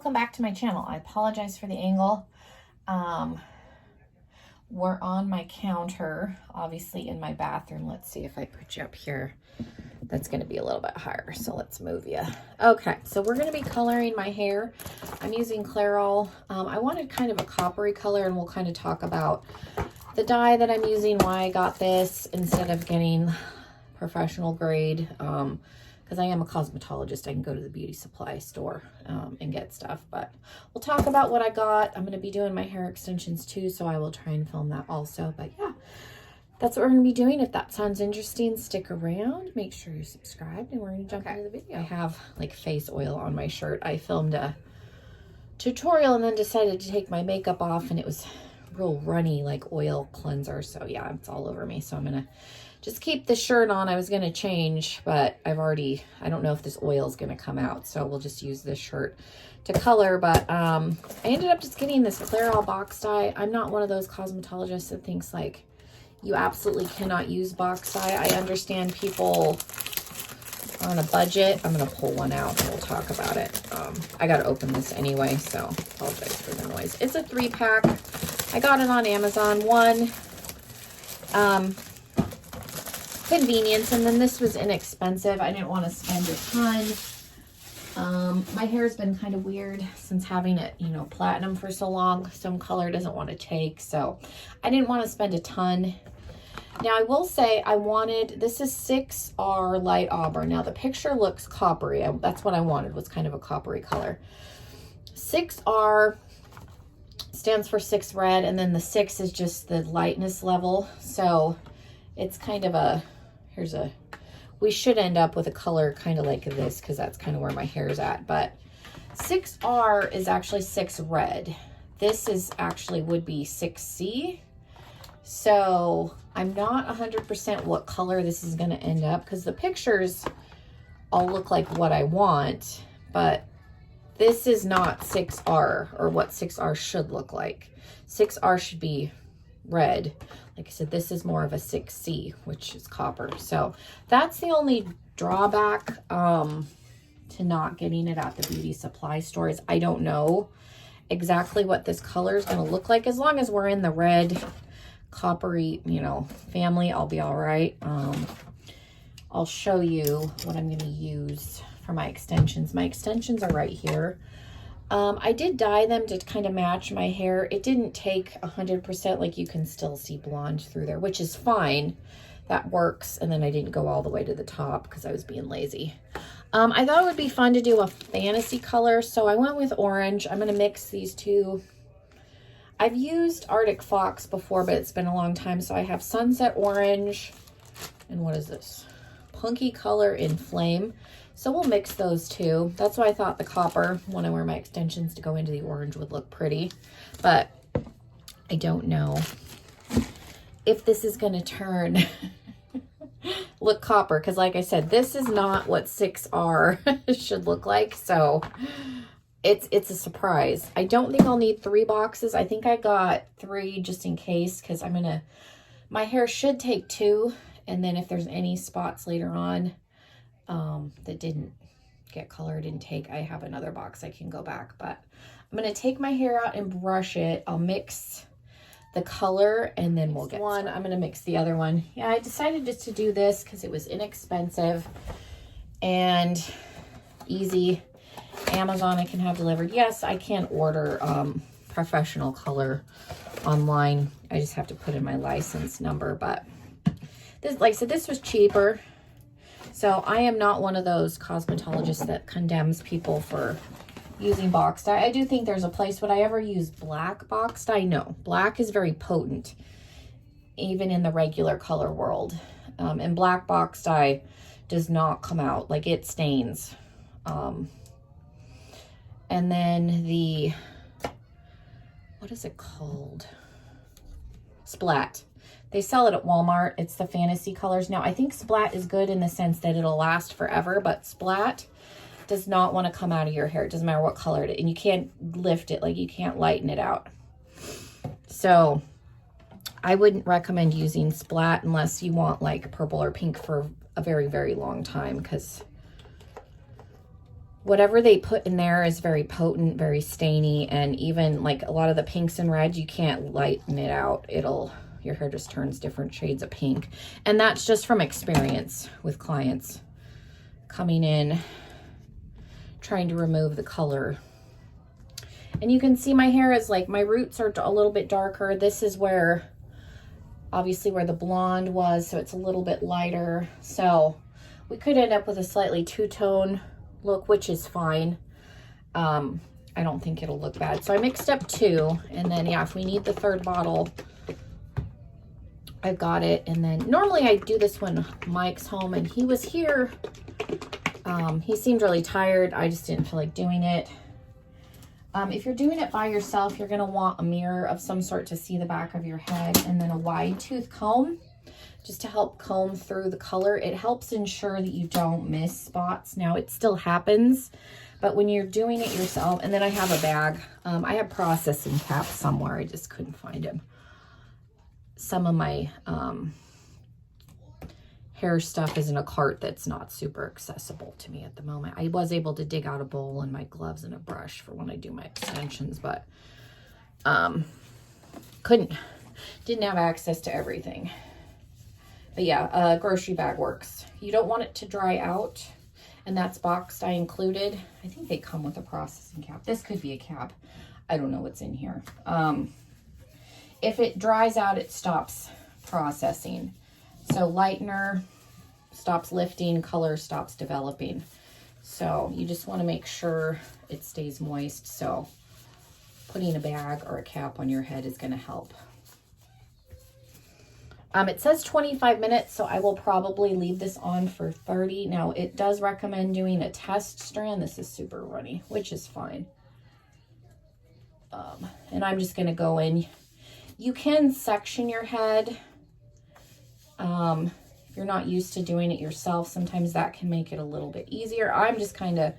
welcome back to my channel. I apologize for the angle. We're on my counter, obviously in my bathroom. Let's see if I put you up here. That's going to be a little bit higher, so let's move you. Okay, so we're going to be coloring my hair. I'm using Clairol. I wanted kind of a coppery color, and we'll kind of talk about the dye that I'm using, why I got this instead of getting professional grade, because I am a cosmetologist. I can go to the beauty supply store and get stuff, but we'll talk about what I got. I'm going to be doing my hair extensions too, so I will try and film that also. But yeah, that's what we're going to be doing. If that sounds interesting, stick around. Make sure you're subscribed, and we're going to jump into the video. I have like face oil on my shirt. I filmed a tutorial and then decided to take my makeup off, and it was real runny, like oil cleanser. So yeah, it's all over me. So I'm going to just keep the shirt on. I was going to change, but I don't know if this oil is going to come out. So we'll just use this shirt to color. But I ended up just getting this Clairol box dye. I'm not one of those cosmetologists that thinks like you absolutely cannot use box dye. I understand people are on a budget. I'm going to pull one out and we'll talk about it. I got to open this anyway, so apologize for the noise. It's a 3-pack. I got it on Amazon. One, convenience, and then this was inexpensive. I didn't want to spend a ton. My hair's been kind of weird since having it, you know, platinum for so long. Some color doesn't want to take, so I didn't want to spend a ton. Now I will say this is 6R light auburn. Now the picture looks coppery. That's what I wanted, was kind of a coppery color. 6R stands for 6 red, and then the 6 is just the lightness level. So it's kind of we should end up with a color kind of like this, because that's kind of where my hair is at. But 6R is actually 6 red. This is actually would be 6C. So I'm not 100% what color this is going to end up, because the pictures all look like what I want, but this is not 6R or what 6R should look like. 6R should be red. Like I said, this is more of a 6C, which is copper. So that's the only drawback to not getting it at the beauty supply stores. I don't know exactly what this color is going to look like. As long as we're in the red coppery, you know, family, I'll be all right. I'll show you what I'm going to use for my extensions. My extensions are right here. I did dye them to kind of match my hair. It didn't take 100%, like you can still see blonde through there, which is fine. That works. And then I didn't go all the way to the top because I was being lazy. I thought it would be fun to do a fantasy color, so I went with orange. I'm going to mix these two. I've used Arctic Fox before, but it's been a long time. So I have Sunset Orange, and what is this? Punky Color in Flame. So we'll mix those two. That's why I thought the copper, when I wear my extensions to go into the orange, would look pretty. But I don't know if this is going to turn look copper, because like I said, this is not what 6R should look like. So it's a surprise. I don't think I'll need 3 boxes. I think I got 3 just in case, because my hair should take 2. And then if there's any spots later on that didn't get colored and take, I have another box I can go back. But I'm going to take my hair out and brush it. I'll mix the color, and then we'll get one. I'm going to mix the other one. Yeah, I decided just to do this because it was inexpensive and easy. Amazon I can have delivered. Yes, I can order professional color online. I just have to put in my license number. But this, like I said, this was cheaper. So I am not one of those cosmetologists that condemns people for using box dye. I do think there's a place. Would I ever use black box dye? No. Black is very potent, even in the regular color world. And black box dye does not come out. Like, it stains. And then what is it called? Splat. They sell it at Walmart. It's the fantasy colors. Now, I think Splat is good in the sense that it'll last forever, but Splat does not want to come out of your hair. It doesn't matter what color it is. And you can't lift it. Like, you can't lighten it out. So I wouldn't recommend using Splat unless you want like purple or pink for a very, very long time, because whatever they put in there is very potent, very stainy, and even like a lot of the pinks and reds, you can't lighten it out. Your hair just turns different shades of pink. And that's just from experience with clients coming in, trying to remove the color. And you can see my hair is like, my roots are a little bit darker. This is where, obviously where the blonde was, so it's a little bit lighter. So we could end up with a slightly two-tone look, which is fine. I don't think it'll look bad. So I mixed up 2, and then yeah, if we need the 3rd bottle, I've got it. And then normally I do this when Mike's home and he was here. He seemed really tired. I just didn't feel like doing it. If you're doing it by yourself, you're gonna want a mirror of some sort to see the back of your head, and then a wide tooth comb just to help comb through the color. It helps ensure that you don't miss spots. Now, it still happens, but when you're doing it yourself, and then I have a bag. I have processing caps somewhere. I just couldn't find them. Some of my hair stuff is in a cart that's not super accessible to me at the moment. I was able to dig out a bowl and my gloves and a brush for when I do my extensions, but didn't have access to everything. But yeah, a grocery bag works. You don't want it to dry out, and that's boxed. I included, I think they come with a processing cap. This could be a cap. I don't know what's in here. If it dries out, it stops processing. So lightener stops lifting, color stops developing. So you just want to make sure it stays moist. So putting a bag or a cap on your head is going to help. It says 25 minutes, so I will probably leave this on for 30. Now, it does recommend doing a test strand. This is super runny, which is fine. And I'm just going to go in. You can section your head. If you're not used to doing it yourself, sometimes that can make it a little bit easier. I'm just I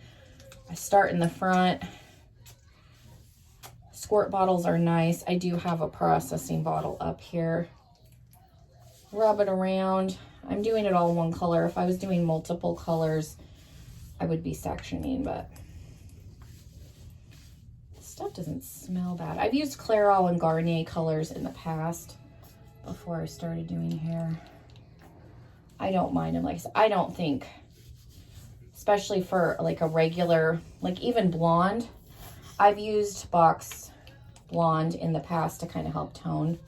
start in the front. Squirt bottles are nice. I do have a processing bottle up here. Rub it around. I'm doing it all one color. If I was doing multiple colors, I would be sectioning, but this stuff doesn't smell bad. I've used Clairol and Garnier colors in the past before I started doing hair. I don't mind them. Like I said, I don't think, especially for like a regular, like even blonde, I've used box blonde in the past to kind of help tone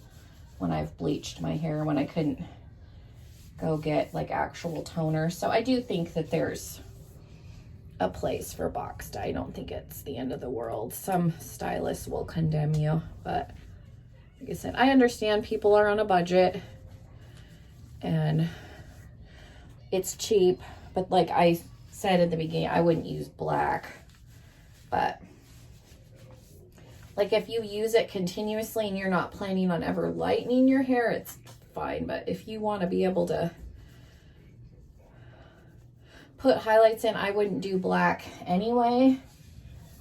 when I've bleached my hair, when I couldn't go get like actual toner. So I do think that there's a place for boxed. I don't think it's the end of the world. Some stylists will condemn you, but like I said, I understand people are on a budget and it's cheap, but like I said at the beginning, I wouldn't use black. But like if you use it continuously and you're not planning on ever lightening your hair, it's fine. But if you want to be able to put highlights in, I wouldn't do black anyway.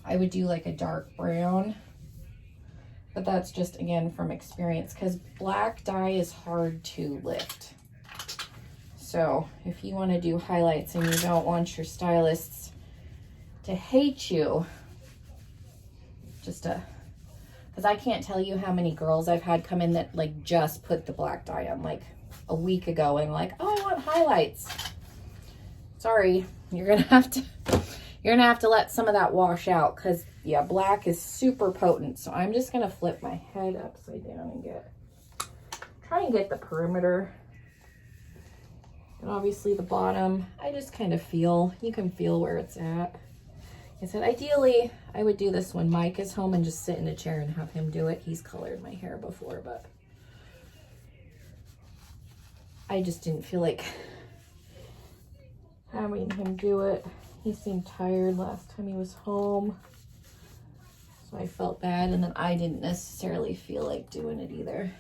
I would do like a dark brown. But that's just, again, from experience, because black dye is hard to lift. So if you want to do highlights and you don't want your stylists to hate you, because I can't tell you how many girls I've had come in that like just put the black dye on like a week ago and like, oh, I want highlights. Sorry, you're gonna have to let some of that wash out, because yeah, black is super potent. So I'm just gonna flip my head upside down and try and get the perimeter. And obviously the bottom, I just kind of you can feel where it's at. I said, ideally, I would do this when Mike is home and just sit in a chair and have him do it. He's colored my hair before, but I just didn't feel like having him do it. He seemed tired last time he was home, so I felt bad, and then I didn't necessarily feel like doing it either.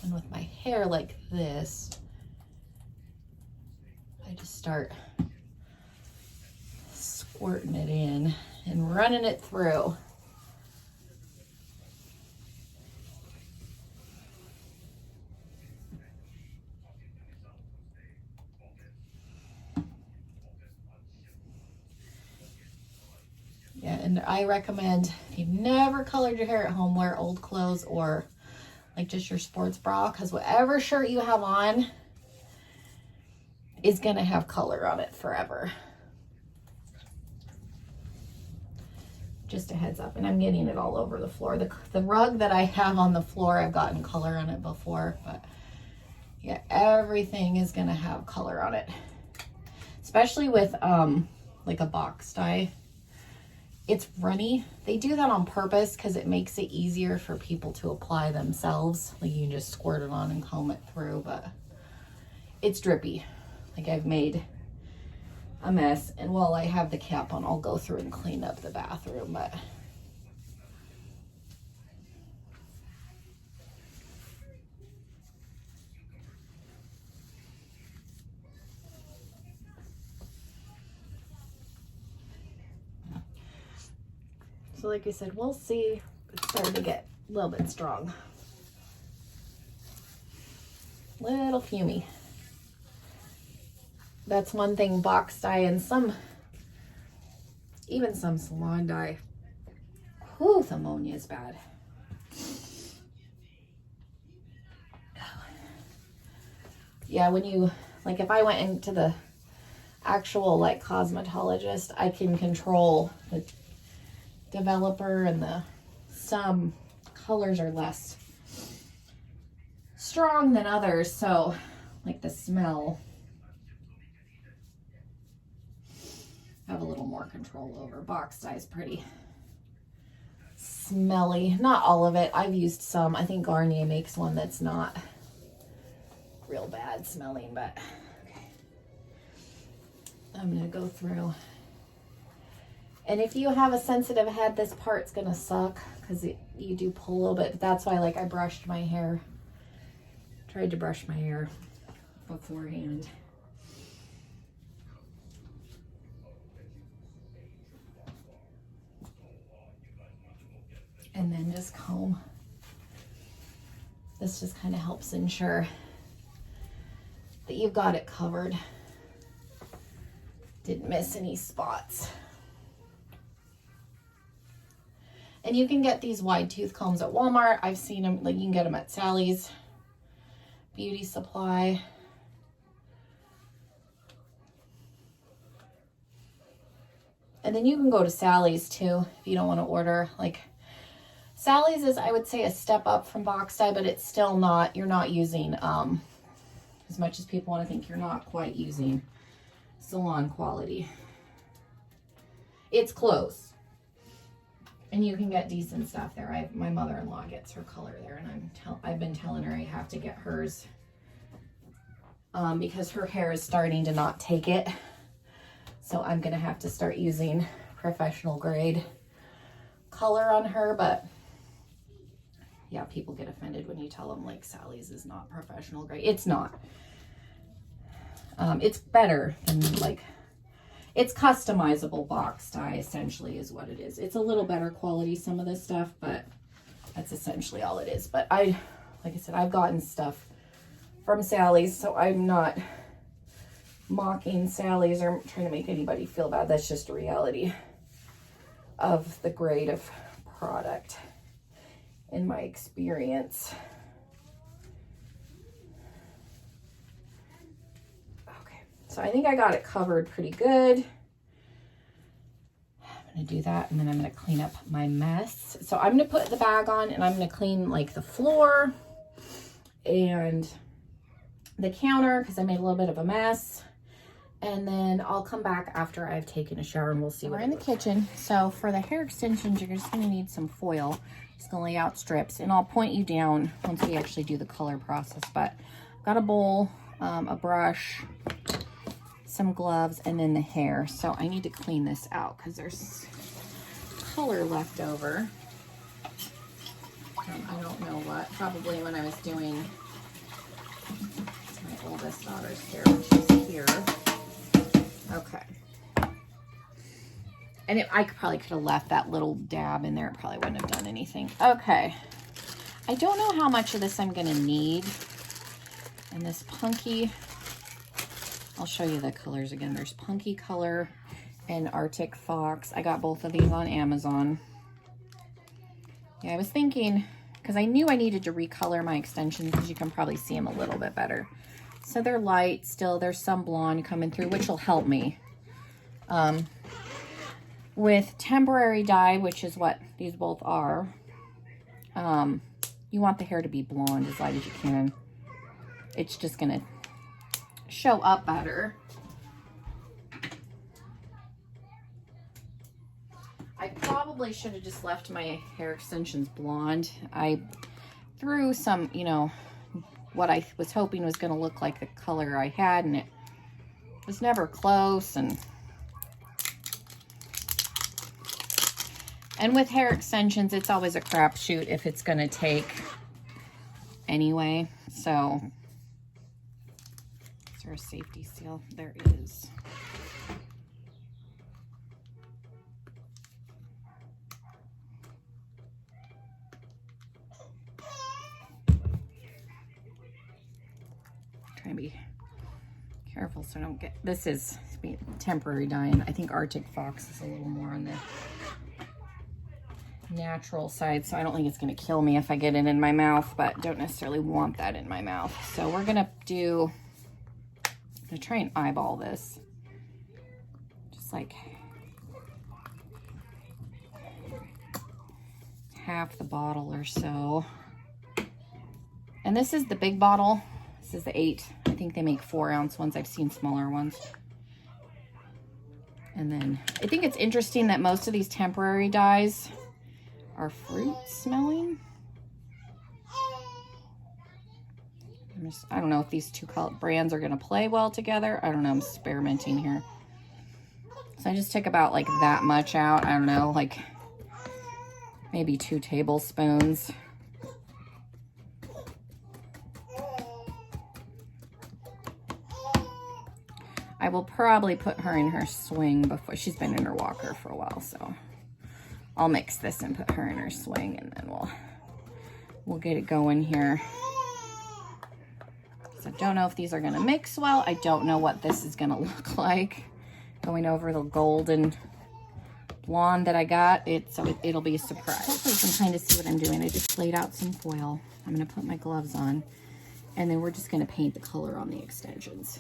And with my hair like this, I just start squirting it in and running it through. Yeah, and I recommend if you've never colored your hair at home, wear old clothes or like just your sports bra, because whatever shirt you have on is going to have color on it forever. Just a heads up. And I'm getting it all over the floor. The rug that I have on the floor, I've gotten color on it before, but yeah, everything is going to have color on it. Especially with like a box dye. It's runny. They do that on purpose because it makes it easier for people to apply themselves. Like you can just squirt it on and comb it through, but it's drippy. Like I've made a mess, and while I have the cap on, I'll go through and clean up the bathroom, but so like I said, we'll see. It's starting to get a little bit strong. Little fumey. That's one thing box dye and even some salon dye. Whew, the ammonia is bad. Yeah, when you, like if I went into the actual like cosmetologist, I can control the developer and some colors are less strong than others, so like the smell I have a little more control over. Box dye is pretty smelly. Not all of it. I've used some. I think Garnier makes one that's not real bad smelling, but okay. I'm gonna go through. And if you have a sensitive head, this part's gonna suck because you do pull a little bit. But that's why, like, I brushed my hair. Tried to brush my hair beforehand. And then just comb. This just kind of helps ensure that you've got it covered. Didn't miss any spots. And you can get these wide tooth combs at Walmart. I've seen them, like you can get them at Sally's Beauty Supply. And then you can go to Sally's too if you don't want to order. Like Sally's is, I would say, a step up from box dye, but it's still not, you're not using, as much as people want to think, you're not quite using salon quality. It's close. And you can get decent stuff there. My mother-in-law gets her color there, and I've been telling her I have to get hers because her hair is starting to not take it. So I'm gonna have to start using professional grade color on her. But yeah, people get offended when you tell them like Sally's is not professional grade. It's not. It's better than like. It's customizable box dye, essentially, is what it is. It's a little better quality, some of this stuff, but that's essentially all it is. But like I said, I've gotten stuff from Sally's, so I'm not mocking Sally's or trying to make anybody feel bad. That's just a reality of the grade of product in my experience. So I think I got it covered pretty good. I'm gonna do that, and then I'm gonna clean up my mess. So I'm gonna put the bag on, and I'm gonna clean like the floor and the counter because I made a little bit of a mess. And then I'll come back after I've taken a shower and we'll see. We're in the kitchen. So for the hair extensions, you're just gonna need some foil. Just gonna lay out strips, and I'll point you down once we actually do the color process. But I've got a bowl, a brush, some gloves, and then the hair. So I need to clean this out because there's color left over. I don't know what, probably when I was doing my oldest daughter's hair when she's here. Okay. And I probably could have left that little dab in there. It probably wouldn't have done anything. Okay. I don't know how much of this I'm gonna need. And this punky, I'll show you the colors again. There's punky color and Arctic Fox. I got both of these on Amazon. Yeah, I was thinking, because I knew I needed to recolor my extensions, because you can probably see them a little bit better. So they're light still. There's some blonde coming through, which will help me. With temporary dye, which is what these both are, you want the hair to be blonde as light as you can. It's just going to show up better. I probably should have just left my hair extensions blonde. I threw some, you know, what I was hoping was going to look like the color I had, and it was never close. And with hair extensions, it's always a crapshoot if it's going to take anyway. So, is there a safety seal? There is. Trying to be careful so I don't get, this is temporary dye, and I think Arctic Fox is a little more on the natural side, so I don't think it's going to kill me if I get it in my mouth, but don't necessarily want that in my mouth. So we're going to do, I'm going to try and eyeball this, just like half the bottle or so. And this is the big bottle. This is the 8. I think they make 4-ounce ones. I've seen smaller ones. And then I think it's interesting that most of these temporary dyes are fruit smelling. I don't know if these two brands are going to play well together. I don't know. I'm experimenting here. So I just took about like that much out. I don't know, like maybe 2 tablespoons. I will probably put her in her swing before. She's been in her walker for a while, so I'll mix this and put her in her swing, and then we'll get it going here. So I don't know if these are gonna mix well. I don't know what this is gonna look like. Going over the golden blonde that I got, it'll be a surprise. Hopefully you can kind of see what I'm doing. I just laid out some foil. I'm gonna put my gloves on, and then we're just gonna paint the color on the extensions.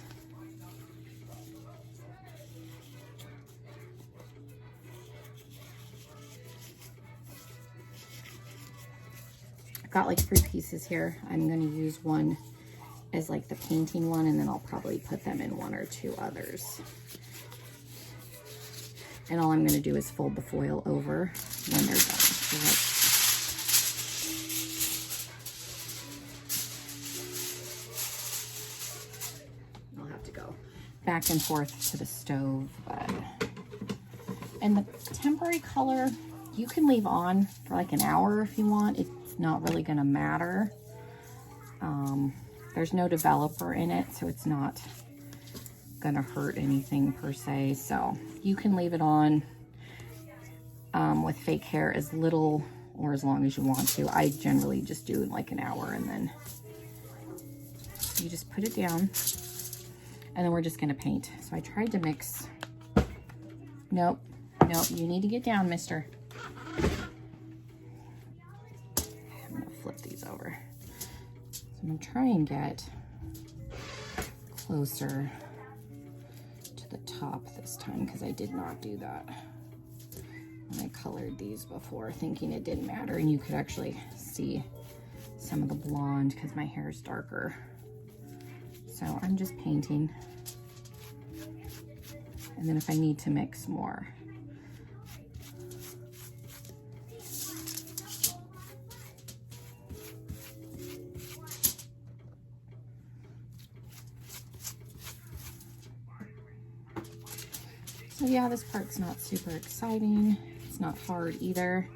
Got like 3 pieces here. I'm going to use one as like the painting one, and then I'll probably put them in 1 or 2 others. And all I'm going to do is fold the foil over when they're done. So I'll have to go back and forth to the stove. And the temporary color, you can leave on for like an hour if you want. It's not really going to matter. There's no developer in it, so it's not going to hurt anything per se. So you can leave it on with fake hair as little or as long as you want to. I generally just do like an hour, and then you just put it down, and then we're just going to paint. So I tried to mix. Nope, you need to get down, mister. Flip these over. So I'm going to try and get closer to the top this time, because I did not do that when I colored these before, thinking it didn't matter, and you could actually see some of the blonde because my hair is darker. So I'm just painting, and then if I need to mix more, so yeah, this part's not super exciting. It's not hard either.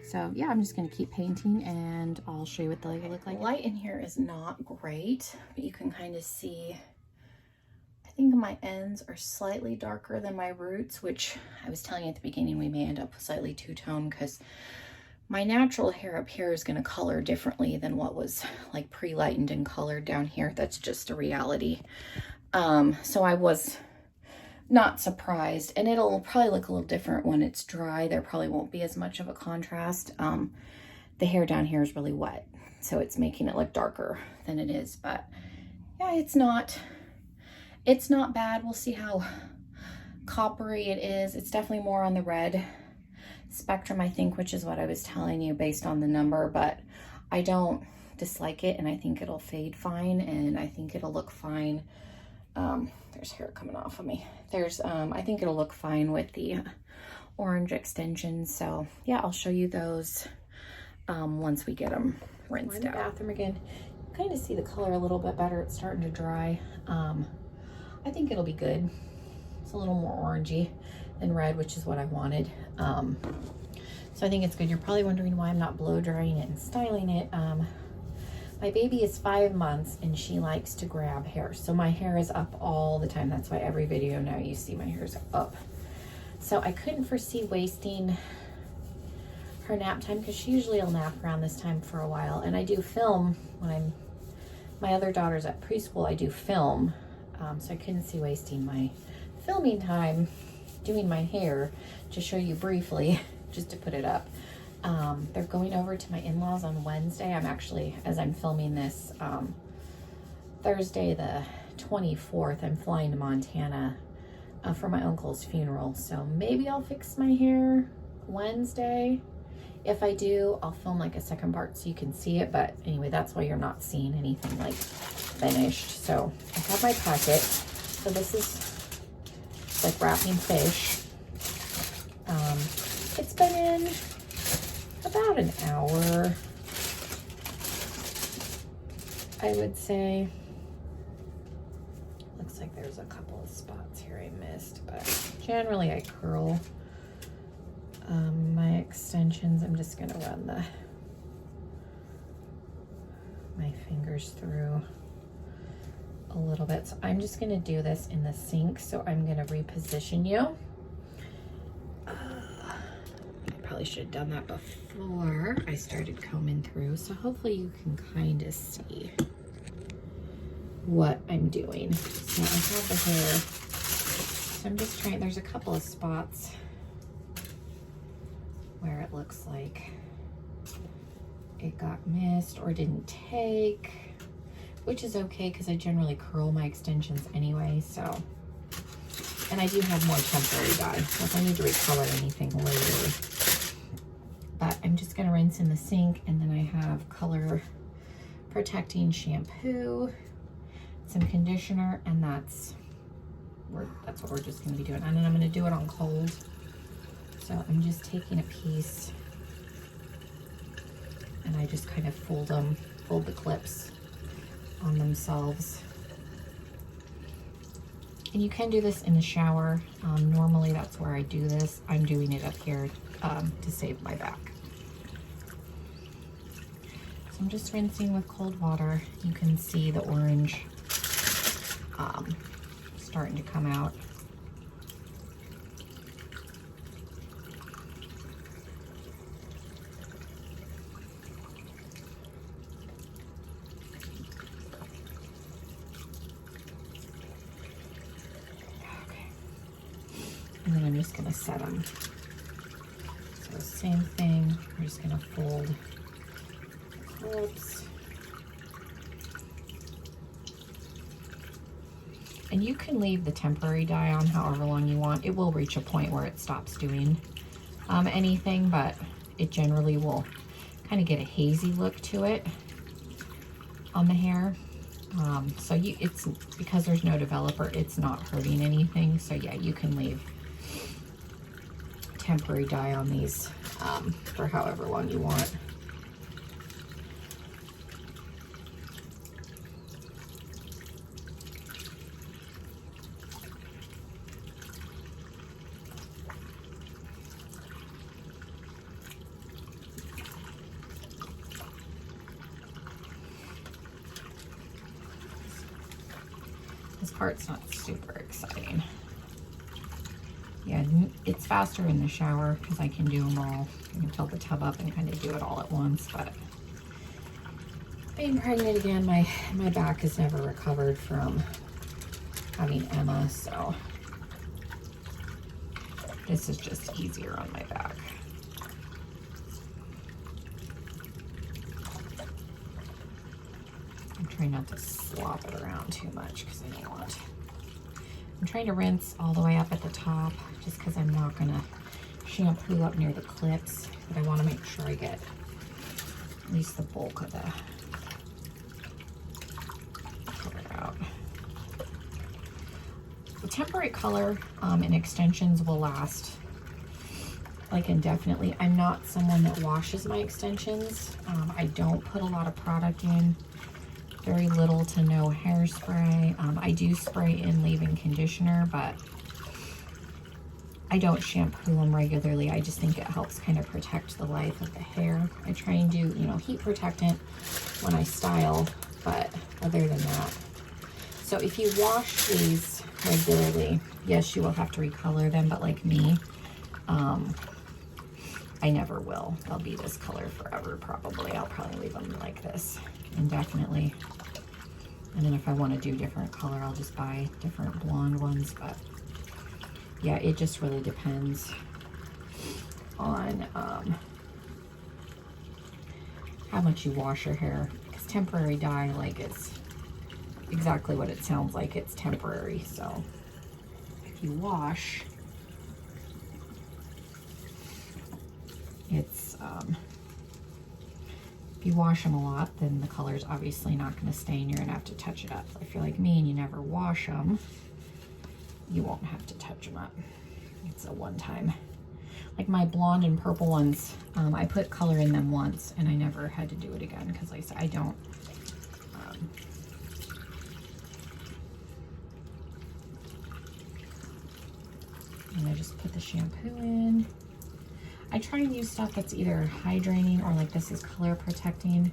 So yeah, I'm just gonna keep painting, and I'll show you what they look like. The light in here is not great, but you can kind of see, I think my ends are slightly darker than my roots, which I was telling you at the beginning, we may end up slightly two-tone, because my natural hair up here is gonna color differently than what was like pre-lightened and colored down here. That's just a reality. So I was not surprised. And it'll probably look a little different when it's dry. There probably won't be as much of a contrast. The hair down here is really wet, so it's making it look darker than it is. But yeah, it's not bad. We'll see how coppery it is. It's definitely more on the red spectrum, I think, which is what I was telling you based on the number, but I don't dislike it, and I think it'll fade fine, and I think it'll look fine. There's hair coming off of me. I think it'll look fine with the orange extensions. So yeah, I'll show you those once we get them rinsed out. In the bathroom again. Kind of see the color a little bit better. It's starting to dry. I think it'll be good. It's a little more orangey than red, which is what I wanted. So I think it's good. You're probably wondering why I'm not blow drying it and styling it. My baby is 5 months and she likes to grab hair. So my hair is up all the time. That's why every video now you see my hair's up. So I couldn't foresee wasting her nap time because she usually will nap around this time for a while. And I do film when my other daughter's at preschool, I do film. So I couldn't see wasting my filming time doing my hair to show you briefly, just to put it up. They're going over to my in-laws on Wednesday. I'm actually, as I'm filming this, Thursday the 24th, I'm flying to Montana for my uncle's funeral. So maybe I'll fix my hair Wednesday. If I do, I'll film like a second part so you can see it. But anyway, that's why you're not seeing anything like finished. So I have my packet. So this is like wrapping fish. It's been in about an hour, I would say. Looks like there's a couple of spots here I missed, but generally I curl my extensions. I'm just gonna run my fingers through a little bit. So I'm just gonna do this in the sink. So I'm gonna reposition you. I probably should have done that before I started combing through. So hopefully you can kind of see what I'm doing. So I have the hair. So I'm just trying, there's a couple of spots where it looks like it got missed or didn't take, which is okay because I generally curl my extensions anyway. So, and I do have more temporary dye, so if I need to recolor anything later. But I'm just gonna rinse in the sink, and then I have color protecting shampoo, some conditioner, and that's what we're just gonna be doing. And then I'm gonna do it on cold. So I'm just taking a piece and I just kind of fold the clips on themselves. And you can do this in the shower. Normally that's where I do this. I'm doing it up here to save my back. So I'm just rinsing with cold water. You can see the orange starting to come out. And then I'm just gonna set them. So same thing, we're just gonna fold the clips. And you can leave the temporary dye on however long you want. It will reach a point where it stops doing anything, but it generally will kind of get a hazy look to it on the hair. So it's because there's no developer, it's not hurting anything. So yeah, you can leave temporary dye on these for however long you want. This part's not super exciting. Yeah, it's faster in the shower because I can do them all. I can tilt the tub up and kind of do it all at once. But being pregnant again, my back has never recovered from having Emma, so This is just easier on my back. I'm trying not to slop it around too much because I don't want. I'm trying to rinse all the way up at the top just because I'm not gonna shampoo up near the clips, but I want to make sure I get at least the bulk of the color out. The temporary color and extensions will last like indefinitely. I'm not someone that washes my extensions. I don't put a lot of product in, very little to no hairspray. I do spray in leave-in conditioner, but I don't shampoo them regularly. I just think it helps kind of protect the life of the hair. I try and do, you know, heat protectant when I style, but other than that. So if you wash these regularly, yes, you will have to recolor them, but like me, I never will. They'll be this color forever, probably. I'll probably leave them like this indefinitely. And then if I want to do different color, I'll just buy different blonde ones, but yeah, it just really depends on how much you wash your hair, because temporary dye, like, it's exactly what it sounds like. It's temporary. So if you wash, it's if you wash them a lot, then the color's obviously not going to stain. You're going to have to touch it up. If you're like me and you never wash them, you won't have to touch them up. It's a one-time. Like my blonde and purple ones, I put color in them once and I never had to do it again because like I said, I don't. And I just put the shampoo in. I try and use stuff that's either hydrating or like this is color protecting.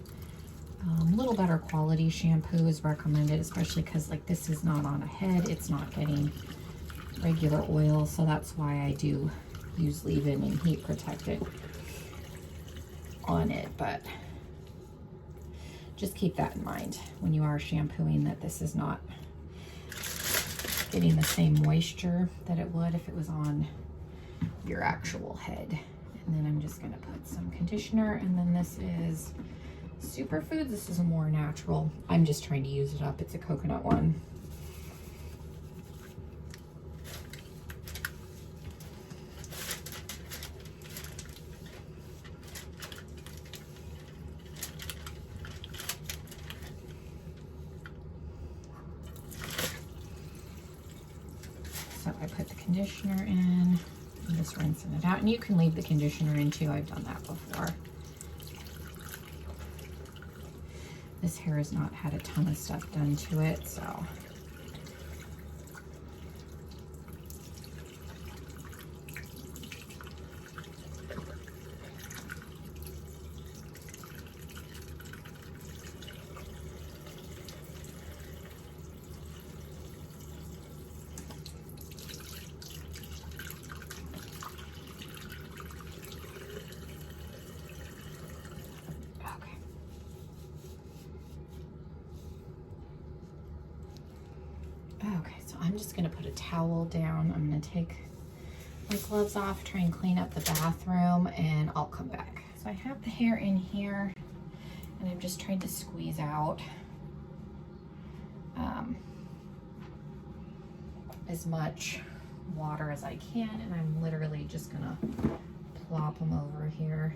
A little better quality shampoo is recommended, especially because like this is not on a head. It's not getting regular oil, so that's why I do use leave-in and heat protectant on it. But just keep that in mind when you are shampooing, that this is not getting the same moisture that it would if it was on your actual head. And then I'm just going to put some conditioner, and then this is Superfoods. This is a more natural. I'm just trying to use it up. It's a coconut one. So I put the conditioner in. I'm just rinsing it out, and you can leave the conditioner in too. I've done that before. This hair has not had a ton of stuff done to it, so. Okay, so I'm just gonna put a towel down. I'm gonna take my gloves off, try and clean up the bathroom, and I'll come back. So I have the hair in here, and I'm just trying to squeeze out as much water as I can, and I'm literally just gonna plop them over here.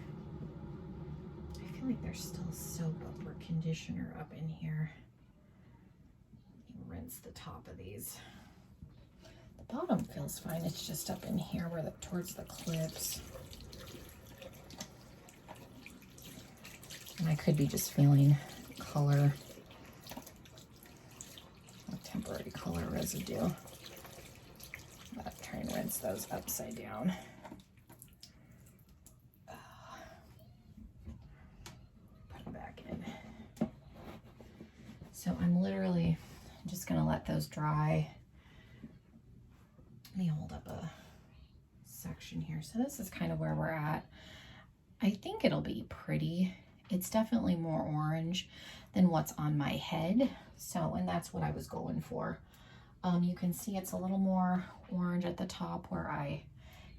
I feel like there's still soap or conditioner up in here. Rinse the top of these. The bottom feels fine. It's just up in here where towards the clips. And I could be just feeling color, temporary color residue. But try and rinse those upside down. Put them back in. So I'm literally just gonna let those dry. Let me hold up a section here. So this is kind of where we're at. I think it'll be pretty. It's definitely more orange than what's on my head. So, and that's what I was going for. You can see it's a little more orange at the top where I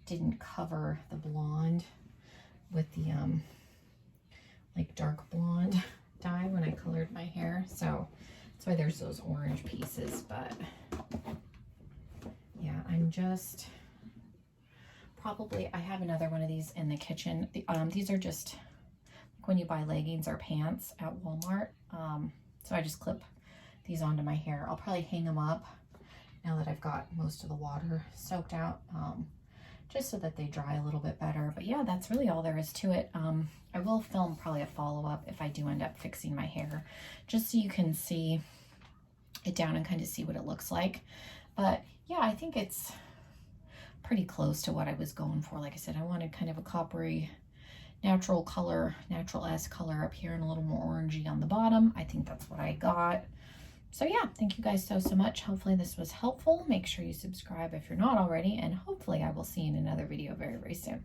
didn't cover the blonde with the like dark blonde dye when I colored my hair. So that's why there's those orange pieces. But yeah, I'm just probably, I have another one of these in the kitchen. These are just like when you buy leggings or pants at Walmart. So I just clip these onto my hair. I'll probably hang them up now that I've got most of the water soaked out, just so that they dry a little bit better. But yeah, that's really all there is to it. I will film probably a follow-up if I do end up fixing my hair, just so you can see it down and kind of see what it looks like. But yeah, I think it's pretty close to what I was going for. Like I said, I wanted kind of a coppery natural color, natural-esque color up here and a little more orangey on the bottom. I think that's what I got. So yeah, thank you guys so much. Hopefully this was helpful. Make sure you subscribe if you're not already, and hopefully I will see you in another video very, very soon.